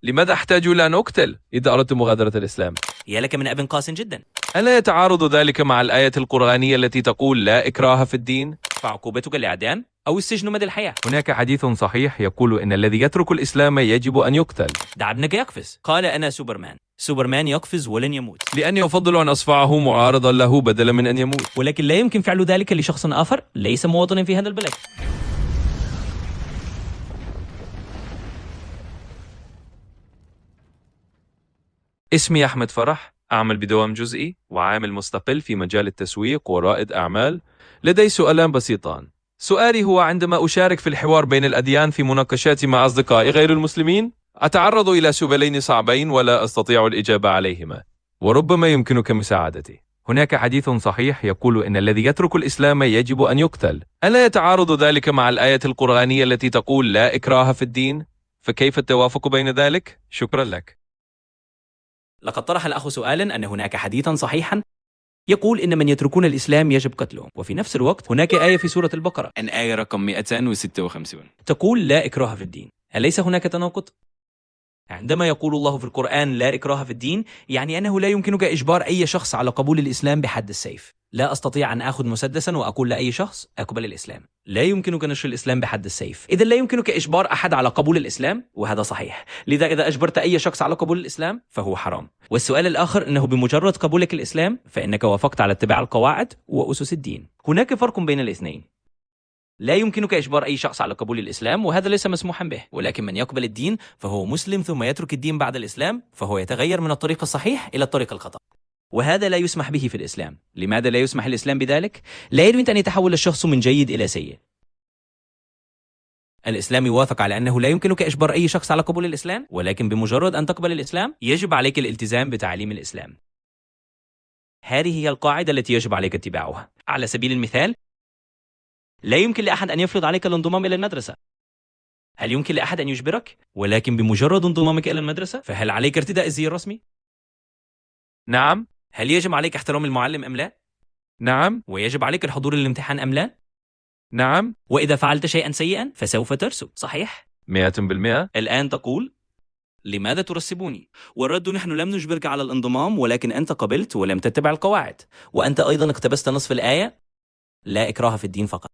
لماذا أحتاج إلى أن أقتل إذا أردت مغادرة الإسلام؟ يا لك من أب قاس جدا. ألا يتعارض ذلك مع الآية القرآنية التي تقول لا إكراه في الدين؟ فعقوبتك الإعدام أو السجن مدى الحياة. هناك حديث صحيح يقول إن الذي يترك الإسلام يجب أن يقتل. دع ابنك يقفز. قال أنا سوبرمان. سوبرمان يقفز ولن يموت. لأني أفضل أن أصفعه معارضا له بدلا من أن يموت. ولكن لا يمكن فعل ذلك لشخص آخر ليس مواطن في هذا البلد. اسمي أحمد فرح، أعمل بدوام جزئي وعامل مستقل في مجال التسويق ورائد أعمال. لدي سؤالان بسيطان. سؤالي هو: عندما أشارك في الحوار بين الأديان في مناقشاتي مع أصدقائي غير المسلمين، أتعرض إلى سؤالين صعبين ولا أستطيع الإجابة عليهما، وربما يمكنك مساعدتي. هناك حديث صحيح يقول إن الذي يترك الإسلام يجب أن يقتل. ألا يتعارض ذلك مع الآية القرآنية التي تقول لا إكراه في الدين؟ فكيف التوافق بين ذلك؟ شكرا لك. لقد طرح الأخ سؤالا أن هناك حديثا صحيحا يقول إن من يتركون الإسلام يجب قتلهم، وفي نفس الوقت هناك آية في سورة البقرة، الآية رقم 256، تقول لا إكراه في الدين. أليس هناك تناقض؟ عندما يقول الله في القرآن لا إكراه في الدين، يعني أنه لا يمكنك إجبار أي شخص على قبول الإسلام بحد السيف. لا أستطيع أن أخذ مسدسا وأقول لأي شخص أقبل الإسلام. لا يمكنك نشر الإسلام بحد السيف. إذا لا يمكنك إجبار أحد على قبول الإسلام، وهذا صحيح. لذا إذا أجبرت أي شخص على قبول الإسلام فهو حرام. والسؤال الآخر أنه بمجرد قبولك الإسلام فإنك وافقت على اتباع القواعد وأسس الدين. هناك فرق بين الاثنين. لا يمكنك إجبار أي شخص على قبول الإسلام، وهذا ليس مسموحا به. ولكن من يقبل الدين فهو مسلم ثم يترك الدين بعد الإسلام، فهو يتغير من الطريق الصحيح إلى الطريق الخطأ، وهذا لا يسمح به في الإسلام. لماذا لا يسمح الإسلام بذلك؟ لا يريد أن يتحول الشخص من جيد إلى سيء. الإسلام يوافق على أنه لا يمكنك إجبار أي شخص على قبول الإسلام، ولكن بمجرد أن تقبل الإسلام يجب عليك الالتزام بتعليم الإسلام. هذه هي القاعدة التي يجب عليك اتباعها. على سبيل المثال، لا يمكن لأحد أن يفرض عليك الانضمام إلى المدرسة. هل يمكن لأحد أن يجبرك؟ ولكن بمجرد انضمامك إلى المدرسة فهل عليك ارتداء الزي الرسمي؟ نعم. هل يجب عليك احترام المعلم أم لا؟ نعم. ويجب عليك الحضور للامتحان أم لا؟ نعم. وإذا فعلت شيئا سيئا فسوف ترسب، صحيح؟ 100%. الآن تقول لماذا ترسبوني؟ والرد: نحن لم نجبرك على الانضمام، ولكن أنت قبلت ولم تتبع القواعد، وأنت أيضا اقتبست نصف الآية لا إكراه في الدين فقط.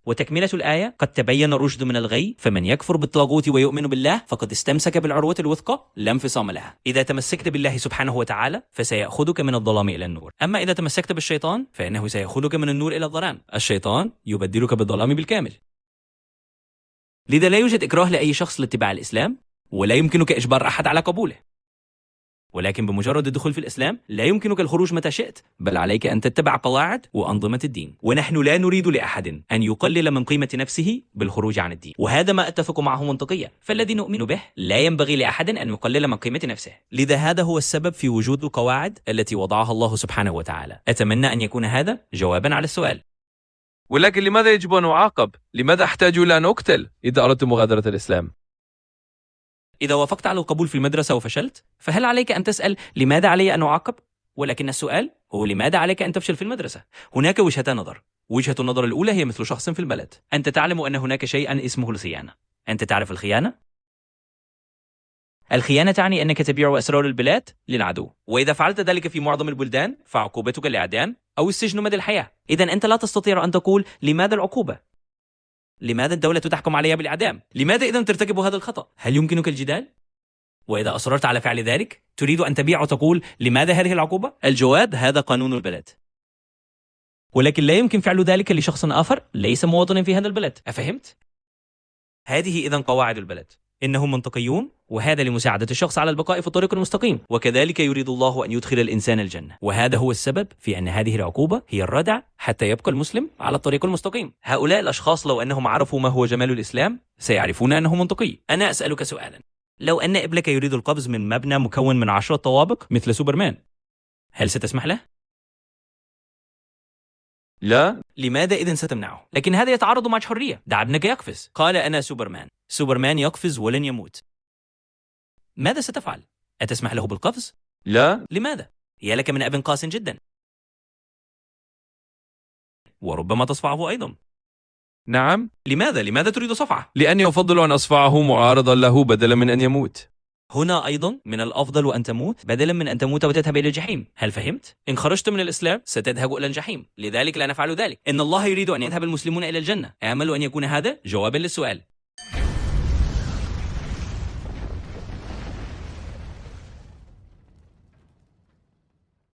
وتكملة الآية: قد تبين الرشد من الغي، فمن يكفر بالطاغوت ويؤمن بالله فقد استمسك بالعروة الوثقى لا انفصام لها. إذا تمسكت بالله سبحانه وتعالى فسيأخذك من الظلام إلى النور، أما إذا تمسكت بالشيطان فإنه سيأخذك من النور إلى الظلام. الشيطان يبدلك بالظلام بالكامل. لذا لا يوجد إكراه لأي شخص لاتباع الإسلام، ولا يمكنك إجبار أحد على قبوله. ولكن بمجرد الدخول في الإسلام لا يمكنك الخروج متى شئت، بل عليك أن تتبع قواعد وأنظمة الدين. ونحن لا نريد لأحد أن يقلل من قيمة نفسه بالخروج عن الدين، وهذا ما أتفق معه منطقيا. فالذي نؤمن به لا ينبغي لأحد أن يقلل من قيمة نفسه. لذا هذا هو السبب في وجود القواعد التي وضعها الله سبحانه وتعالى. أتمنى أن يكون هذا جوابا على السؤال. ولكن لماذا يجب أن أعاقب؟ لماذا أحتاج إلى أن أقتل إذا أردت مغادرة الإسلام؟ إذا وافقت على القبول في المدرسة وفشلت فهل عليك أن تسأل لماذا علي أن أعاقب؟ ولكن السؤال هو لماذا عليك أن تفشل في المدرسة؟ هناك وجهتان نظر. وجهة النظر الأولى هي مثل شخص في البلد. أنت تعلم أن هناك شيئا اسمه الخيانة. أنت تعرف الخيانة؟ الخيانة تعني أنك تبيع أسرار البلاد للعدو، وإذا فعلت ذلك في معظم البلدان فعقوبتك الإعدام أو السجن مدى الحياة. إذن أنت لا تستطيع أن تقول لماذا العقوبة؟ لماذا الدولة تحكم علي بالإعدام؟ لماذا إذن ترتكب هذا الخطأ؟ هل يمكنك الجدال؟ وإذا أصررت على فعل ذلك تريد أن تبيع وتقول لماذا هذه العقوبة؟ الجواب: هذا قانون البلد. ولكن لا يمكن فعل ذلك لشخص آخر ليس مواطن في هذا البلد. أفهمت؟ هذه إذن قواعد البلد. إنهم منطقيون، وهذا لمساعدة الشخص على البقاء في الطريق المستقيم. وكذلك يريد الله أن يدخل الإنسان الجنة، وهذا هو السبب في أن هذه العقوبة هي الردع حتى يبقى المسلم على الطريق المستقيم. هؤلاء الأشخاص لو أنهم عرفوا ما هو جمال الإسلام سيعرفون أنه منطقي. أنا أسألك سؤالا: لو أن ابنك يريد القفز من مبنى مكون من 10 طوابق مثل سوبرمان، هل ستسمح له؟ لا. لماذا إذن ستمنعه؟ لكن هذا يتعارض مع الحرية. دع ابنك يقفز. قال أنا سوبرمان. سوبرمان يقفز ولن يموت. ماذا ستفعل؟ أتسمح له بالقفز؟ لا. لماذا؟ يا لك من أب قاس جدا. وربما تصفعه أيضا. نعم. لماذا تريد صفعه؟ لأني أفضل أن أصفعه معارضا له بدلا من أن يموت. هنا أيضا من الأفضل أن تموت بدلا من أن تموت وتذهب إلى الجحيم. هل فهمت؟ إن خرجت من الإسلام ستذهب إلى الجحيم، لذلك لا نفعل ذلك. إن الله يريد أن يذهب المسلمون إلى الجنة. آمل أن يكون هذا جوابا للسؤال.